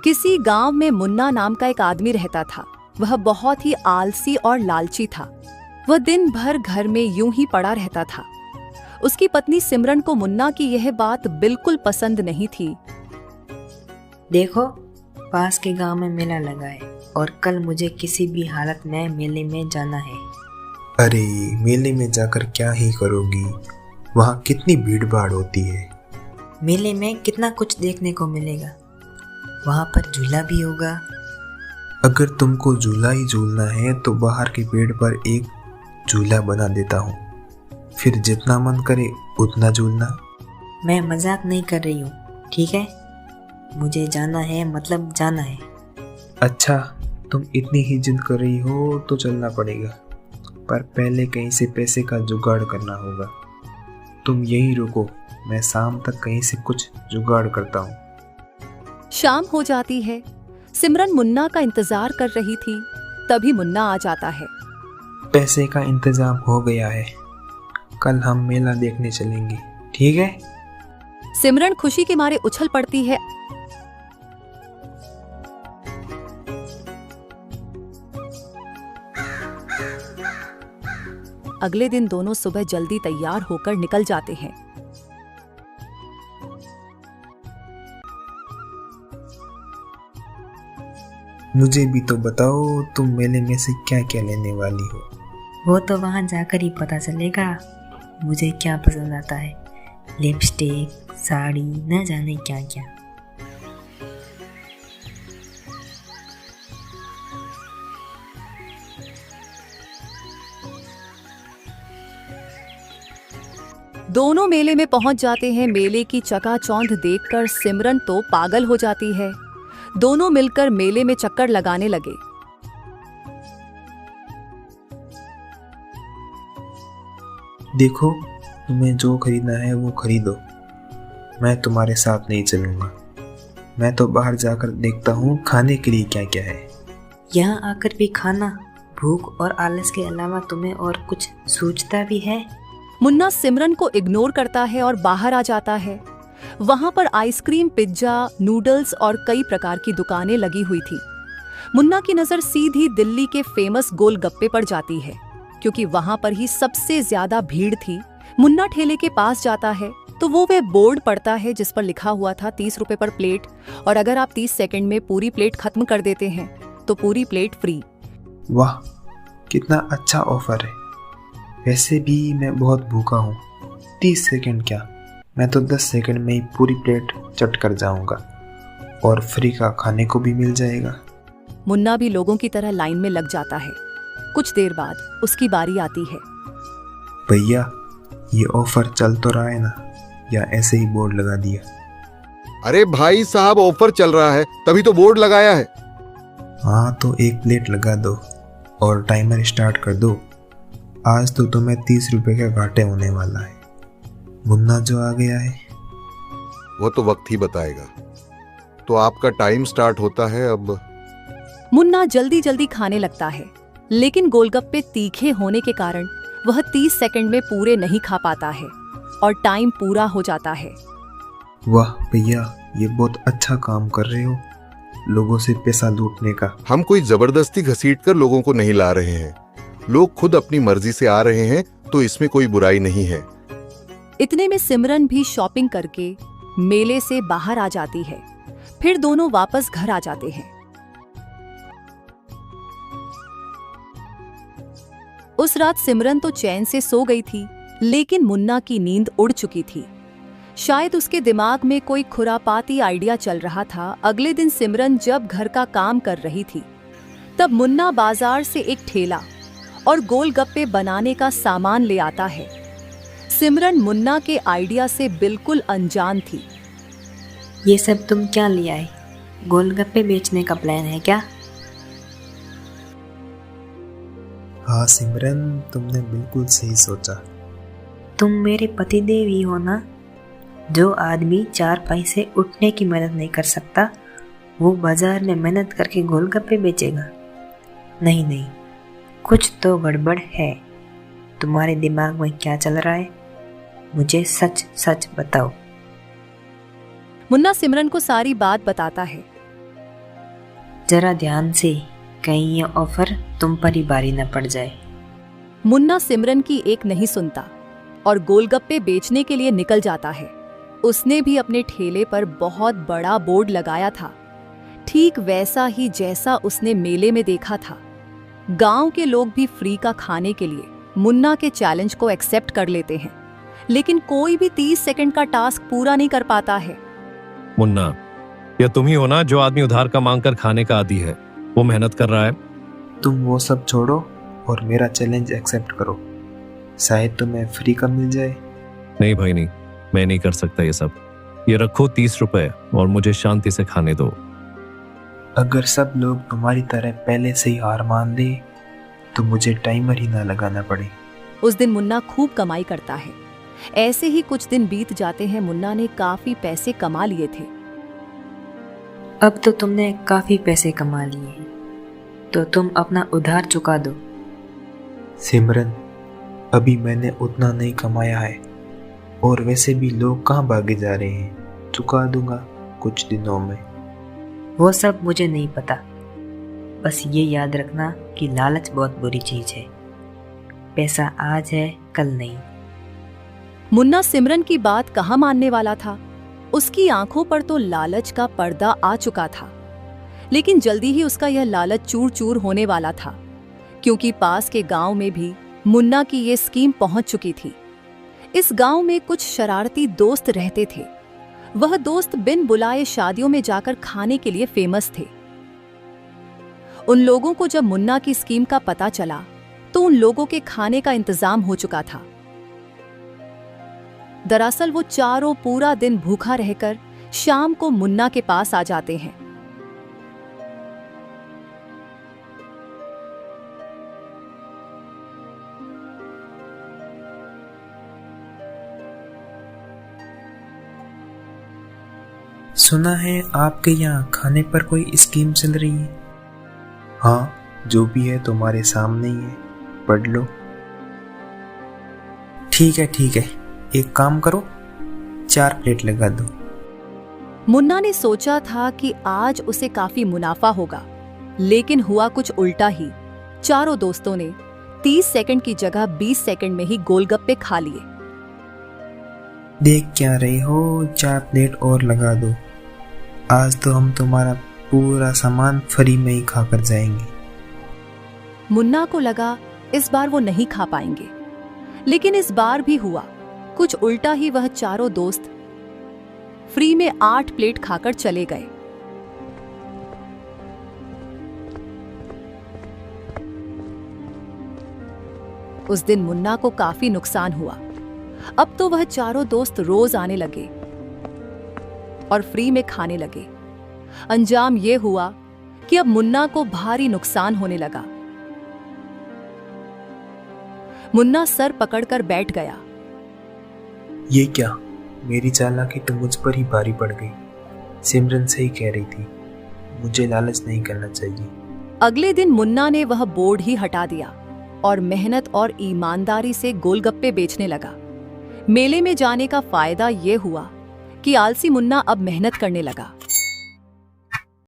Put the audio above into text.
किसी गांव में मुन्ना नाम का एक आदमी रहता था। वह बहुत ही आलसी और लालची था। वह दिन भर घर में यूं ही पड़ा रहता था। उसकी पत्नी सिमरन को मुन्ना की यह बात बिल्कुल पसंद नहीं थी। देखो, पास के गांव में मेला लगा है और कल मुझे किसी भी हालत में मेले में जाना है। अरे, मेले में जाकर क्या ही करोगी? वहाँ कितनी भीड़ भाड़ होती है। मेले में कितना कुछ देखने को मिलेगा। वहाँ पर झूला भी होगा। अगर तुमको झूला ही झूलना है तो बाहर के पेड़ पर एक झूला बना देता हूँ, फिर जितना मन करे उतना झूलना। मैं मजाक नहीं कर रही हूँ, ठीक है? मुझे जाना है, मतलब जाना है। अच्छा, तुम इतनी ही जिद कर रही हो तो चलना पड़ेगा, पर पहले कहीं से पैसे का जुगाड़ करना होगा। तुम यहीं रुको, मैं शाम तक कहीं से कुछ जुगाड़ करता हूँ। शाम हो जाती है। सिमरन मुन्ना का इंतजार कर रही थी। तभी मुन्ना आ जाता है। पैसे का इंतजाम हो गया है, कल हम मेला देखने चलेंगे, ठीक है? सिमरन खुशी के मारे उछल पड़ती है। अगले दिन दोनों सुबह जल्दी तैयार होकर निकल जाते हैं। मुझे भी तो बताओ, तुम मेले में से क्या क्या लेने वाली हो? वो तो वहाँ जाकर ही पता चलेगा मुझे क्या पसंद आता है। लिपस्टिक, साड़ी, न जाने क्या क्या। दोनों मेले में पहुंच जाते हैं। मेले की चकाचौंध देखकर सिमरन तो पागल हो जाती है। दोनों मिलकर मेले में चक्कर लगाने लगे। देखो, तुम्हें जो खरीदना है वो खरीदो, मैं तुम्हारे साथ नहीं चलूंगा। मैं तो बाहर जाकर देखता हूँ खाने के लिए क्या क्या है। यहाँ आकर भी खाना, भूख और आलस के अलावा तुम्हें और कुछ सूझता भी है? मुन्ना सिमरन को इग्नोर करता है और बाहर आ जाता है। वहां पर आइसक्रीम, पिज्जा, नूडल्स और कई प्रकार की दुकानें लगी हुई थी। मुन्ना की नजर सीधी दिल्ली के फेमस गोलगप्पे पर जाती है, क्योंकि वहां पर ही सबसे ज्यादा भीड़ थी। मुन्ना ठेले के पास जाता है तो वो बोर्ड पढ़ता है जिस पर लिखा हुआ था 30 रुपए पर प्लेट, और अगर आप 30 सेकंड में पूरी प्लेट खत्म कर देते हैं तो पूरी प्लेट फ्री। वाह, कितना अच्छा ऑफर है। वैसे भी मैं बहुत भूखा हूँ, 30 सेकंड क्या, मैं तो 10 सेकंड में ही पूरी प्लेट चट कर जाऊंगा और फ्री का खाने को भी मिल जाएगा। मुन्ना भी लोगों की तरह लाइन में लग जाता है। कुछ देर बाद उसकी बारी आती है। भैया, ये ऑफर चल तो रहा है ना, या ऐसे ही बोर्ड लगा दिया? अरे भाई साहब, ऑफर चल रहा है तभी तो बोर्ड लगाया है। हाँ, तो एक प्लेट लगा दो और टाइमर स्टार्ट कर दो। आज तो तुम्हें 30 रुपए का घाटे होने वाला है। मुन्ना जो आ गया है वो तो वक्त ही बताएगा। तो आपका टाइम स्टार्ट होता है अब। मुन्ना जल्दी जल्दी खाने लगता है, लेकिन गोलगप्पे तीखे होने के कारण वह 30 सेकंड में पूरे नहीं खा पाता है और टाइम पूरा हो जाता है। वाह भैया, ये बहुत अच्छा काम कर रहे हो, लोगों से पैसा लूटने का। हम कोई जबरदस्ती घसीट कर लोगों को नहीं ला रहे हैं। लोग खुद अपनी मर्जी से आ रहे हैं तो इसमें कोई बुराई नहीं है। इतने में सिमरन भी शॉपिंग करके मेले से बाहर आ जाती है। फिर दोनों वापस घर आ जाते हैं। उस रात सिमरन तो चैन से सो गई थी, लेकिन मुन्ना की नींद उड़ चुकी थी। शायद उसके दिमाग में कोई खुरापाती आइडिया चल रहा था। अगले दिन सिमरन जब घर का काम कर रही थी, तब मुन्ना बाजार से एक ठेला और गोलगप्पे बनाने का सामान ले आता है। सिमरन मुन्ना के आइडिया से बिल्कुल अनजान थी। ये सब तुम क्या ले आए? गोलगप्पे बेचने का प्लान है क्या? हाँ सिमरन, तुमने बिल्कुल सही सोचा। तुम मेरे पतिदेव ही हो ना? जो आदमी 4 पैसे उठने की मेहनत नहीं कर सकता, वो बाजार में मेहनत करके गोलगप्पे बेचेगा? नहीं नहीं, कुछ तो गड़बड़ है। तुम्हारे दिमाग में क्या चल रहा है? मुझे सच सच बताओ। मुन्ना सिमरन को सारी बात बताता है। जरा ध्यान से, कहीं ये ऑफर तुम पर ही भारी न पड़ जाए। मुन्ना सिमरन की एक नहीं सुनता और गोलगप्पे बेचने के लिए निकल जाता है। उसने भी अपने ठेले पर बहुत बड़ा बोर्ड लगाया था, ठीक वैसा ही जैसा उसने मेले में देखा था। गांव के लोग भी फ्री का खाने के लिए मुन्ना के चैलेंज को एक्सेप्ट कर लेते हैं, लेकिन कोई भी 30 सेकंड का टास्क पूरा नहीं कर पाता है। मुन्ना, यह तुम ही हो ना जो आदमी उधार का मांग कर खाने का आदी है? वो मेहनत कर रहा है। तुम वो सब छोड़ो और मेरा चैलेंज एक्सेप्ट करो, शायद तुम्हें फ्री का मिल जाए। नहीं भाई नहीं, मैं नहीं कर सकता ये सब। ये रखो 30 रुपए और मुझे शांति से खाने दो। अगर सब लोग तुम्हारी तरह पहले से ही हार मान ले तो मुझे टाइमर ही ना लगाना पड़े। उस दिन मुन्ना खूब कमाई करता है। ऐसे ही कुछ दिन बीत जाते हैं। मुन्ना ने काफी पैसे कमा लिए थे। अब तो तुमने काफी पैसे कमा लिए हैं, तो तुम अपना उधार चुका दो। सिमरन, अभी मैंने उतना नहीं कमाया है और वैसे भी लोग कहाँ भागे जा रहे हैं। चुका दूंगा कुछ दिनों में। वो सब मुझे नहीं पता, बस ये याद रखना कि लालच बहुत बुरी चीज है। पैसा आज है, कल नहीं। मुन्ना सिमरन की बात कहाँ मानने वाला था। उसकी आंखों पर तो लालच का पर्दा आ चुका था, लेकिन जल्दी ही उसका यह लालच चूर चूर होने वाला था, क्योंकि पास के गांव में भी मुन्ना की ये स्कीम पहुंच चुकी थी। इस गांव में कुछ शरारती दोस्त रहते थे। वह दोस्त बिन बुलाए शादियों में जाकर खाने के लिए फेमस थे। उन लोगों को जब मुन्ना की स्कीम का पता चला तो उन लोगों के खाने का इंतजाम हो चुका था। दरअसल वो चारों पूरा दिन भूखा रहकर शाम को मुन्ना के पास आ जाते हैं। सुना है आपके यहाँ खाने पर कोई स्कीम चल रही है। हाँ, जो भी है तुम्हारे सामने ही है, पढ़ लो। ठीक है, एक काम करो, 4 प्लेट लगा दो। मुन्ना ने सोचा था कि आज उसे काफी मुनाफा होगा, लेकिन हुआ कुछ उल्टा ही। चारों दोस्तों ने 30 सेकंड की जगह 20 सेकंड में ही गोलगप्पे खा लिए। देख क्या रहे हो, 4 प्लेट और लगा दो। आज तो हम तुम्हारा पूरा सामान फ्री में ही खाकर जाएंगे। मुन्ना को लगा इस बार वो नहीं खा पाएंगे, लेकिन इस बार भी हुआ कुछ उल्टा ही। वह चारों दोस्त फ्री में 8 प्लेट खाकर चले गए। उस दिन मुन्ना को काफी नुकसान हुआ। अब तो वह चारों दोस्त रोज आने लगे और फ्री में खाने लगे। अंजाम यह हुआ कि अब मुन्ना को भारी नुकसान होने लगा। मुन्ना सर पकड़कर बैठ गया। ये क्या, मेरी चालाकी तो मुझ पर ही भारी पड़ गई। सिमरन सही कह रही थी, मुझे लालच नहीं करना चाहिए। अगले दिन मुन्ना ने वह बोर्ड ही हटा दिया और मेहनत और ईमानदारी से गोलगप्पे बेचने लगा। मेले में जाने का फायदा ये हुआ कि आलसी मुन्ना अब मेहनत करने लगा।